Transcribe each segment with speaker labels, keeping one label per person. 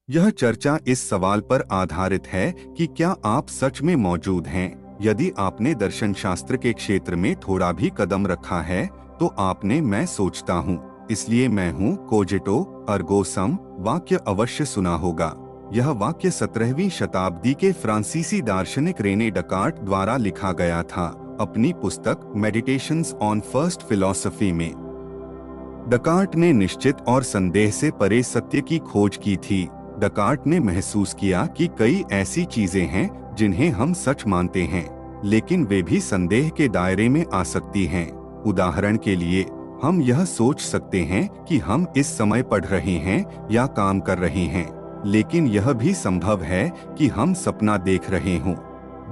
Speaker 1: यह चर्चा इस सवाल पर आधारित है कि क्या आप सच में मौजूद हैं। यदि आपने दर्शन शास्त्र के क्षेत्र में थोड़ा भी कदम रखा है तो आपने मैं सोचता हूँ इसलिए मैं हूँ कोजिटो अर्गो सम वाक्य अवश्य सुना होगा। यह वाक्य 17वीं शताब्दी के फ्रांसीसी दार्शनिक रेने डकार्ट द्वारा लिखा गया था अपनी पुस्तक मेडिटेशंस ऑन फर्स्ट फिलॉसफी में। डकार्ट ने निश्चित और संदेह से परे सत्य की खोज की थी। डकार्ट ने महसूस किया कि कई ऐसी चीजें हैं जिन्हें हम सच मानते हैं लेकिन वे भी संदेह के दायरे में आ सकती हैं। उदाहरण के लिए हम यह सोच सकते हैं कि हम इस समय पढ़ रहे हैं या काम कर रहे हैं, लेकिन यह भी संभव है कि हम सपना देख रहे हों,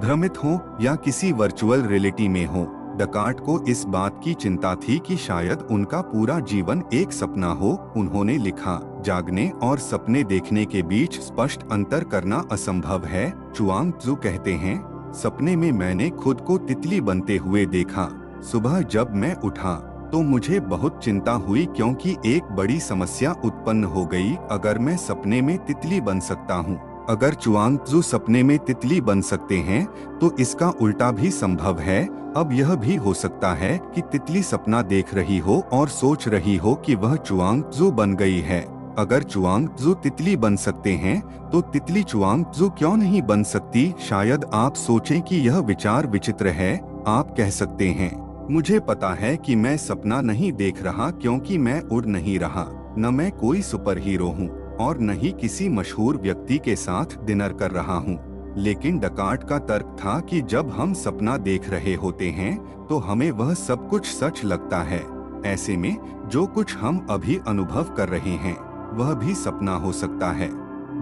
Speaker 1: भ्रमित हों या किसी वर्चुअल रियलिटी में हों। डकार्ट को इस बात की चिंता थी कि शायद उनका पूरा जीवन एक सपना हो। उन्होंने लिखा, जागने और सपने देखने के बीच स्पष्ट अंतर करना असंभव है। चुआंग त्सु कहते हैं, सपने में मैंने खुद को तितली बनते हुए देखा। सुबह जब मैं उठा तो मुझे बहुत चिंता हुई क्योंकि एक बड़ी समस्या उत्पन्न हो गई। अगर मैं सपने में तितली बन सकता हूँ, अगर चुआंग त्सु सपने में तितली बन सकते हैं तो इसका उल्टा भी संभव है। अब यह भी हो सकता है कि तितली सपना देख रही हो और सोच रही हो कि वह चुआंग त्सु बन गई है। अगर चुआंग त्सु तितली बन सकते हैं तो तितली चुआंग त्सु क्यों नहीं बन सकती। शायद आप सोचें कि यह विचार विचित्र है। आप कह सकते हैं, मुझे पता है कि मैं सपना नहीं देख रहा क्योंकि मैं उड़ नहीं रहा, न मैं कोई सुपर हीरो हूँ और न ही किसी मशहूर व्यक्ति के साथ डिनर कर रहा हूँ। लेकिन डकार्ट का तर्क था कि जब हम सपना देख रहे होते हैं तो हमें वह सब कुछ सच लगता है। ऐसे में जो कुछ हम अभी अनुभव कर रहे हैं वह भी सपना हो सकता है।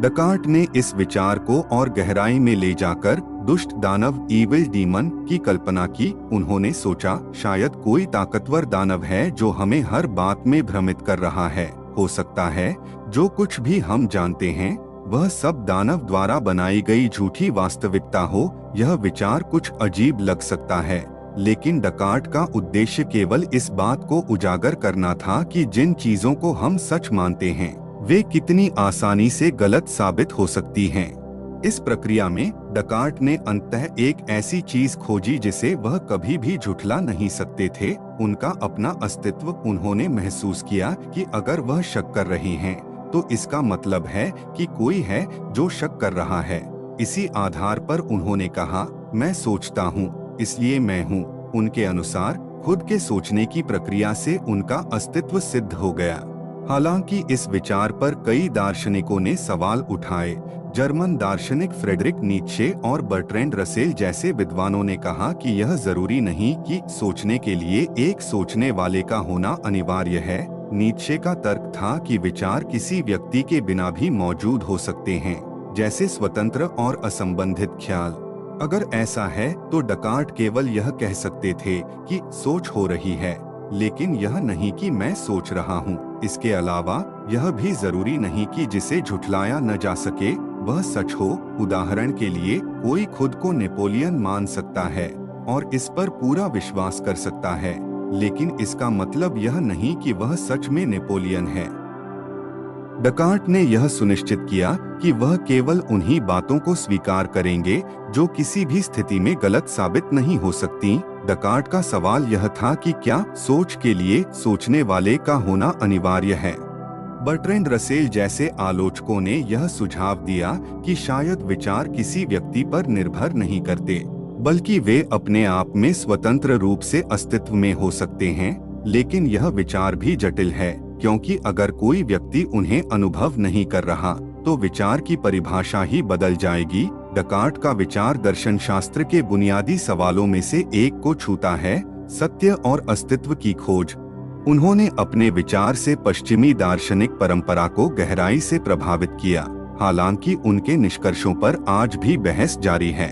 Speaker 1: डकार्ट ने इस विचार को और गहराई में ले जाकर दुष्ट दानव इविल डीमन की कल्पना की। उन्होंने सोचा, शायद कोई ताकतवर दानव है जो हमें हर बात में भ्रमित कर रहा है। हो सकता है जो कुछ भी हम जानते हैं वह सब दानव द्वारा बनाई गई झूठी वास्तविकता हो। यह विचार कुछ अजीब लग सकता है, लेकिन डकार्ट का उद्देश्य केवल इस बात को उजागर करना था कि जिन चीजों को हम सच मानते हैं वे कितनी आसानी से गलत साबित हो सकती हैं। इस प्रक्रिया में डकार्ट ने अंततः एक ऐसी चीज खोजी जिसे वह कभी भी झुठला नहीं सकते थे, उनका अपना अस्तित्व। उन्होंने महसूस किया कि अगर वह शक कर रहे हैं तो इसका मतलब है कि कोई है जो शक कर रहा है। इसी आधार पर उन्होंने कहा, मैं सोचता हूँ इसलिए मैं हूँ। उनके अनुसार खुद के सोचने की प्रक्रिया से उनका अस्तित्व सिद्ध हो गया। हालांकि इस विचार पर कई दार्शनिकों ने सवाल उठाए। जर्मन दार्शनिक फ्रेडरिक नीत्शे और बर्ट्रैंड रसेल जैसे विद्वानों ने कहा कि यह जरूरी नहीं कि सोचने के लिए एक सोचने वाले का होना अनिवार्य है। नीत्शे का तर्क था कि विचार किसी व्यक्ति के बिना भी मौजूद हो सकते हैं, जैसे स्वतंत्र और असंबंधित ख्याल। अगर ऐसा है तो डकार्ट केवल यह कह सकते थे कि सोच हो रही है, लेकिन यह नहीं कि मैं सोच रहा हूँ। इसके अलावा यह भी जरूरी नहीं कि जिसे झुठलाया न जा सके वह सच हो। उदाहरण के लिए कोई खुद को नेपोलियन मान सकता है और इस पर पूरा विश्वास कर सकता है, लेकिन इसका मतलब यह नहीं कि वह सच में नेपोलियन है। डकार्ट ने यह सुनिश्चित किया कि वह केवल उन्हीं बातों को स्वीकार करेंगे जो किसी भी स्थिति में गलत साबित नहीं हो सकती। डकार्ट का सवाल यह था कि क्या सोच के लिए सोचने वाले का होना अनिवार्य है। बर्ट्रैंड रसेल जैसे आलोचकों ने यह सुझाव दिया कि शायद विचार किसी व्यक्ति पर निर्भर नहीं करते, बल्कि वे अपने आप में स्वतंत्र रूप से अस्तित्व में हो सकते हैं। लेकिन यह विचार भी जटिल है, क्योंकि अगर कोई व्यक्ति उन्हें अनुभव नहीं कर रहा तो विचार की परिभाषा ही बदल जाएगी। डकार्ट का विचार दर्शन शास्त्र के बुनियादी सवालों में से एक को छूता है, सत्य और अस्तित्व की खोज। उन्होंने अपने विचार से पश्चिमी दार्शनिक परंपरा को गहराई से प्रभावित किया, हालांकि उनके निष्कर्षों पर आज भी बहस जारी है।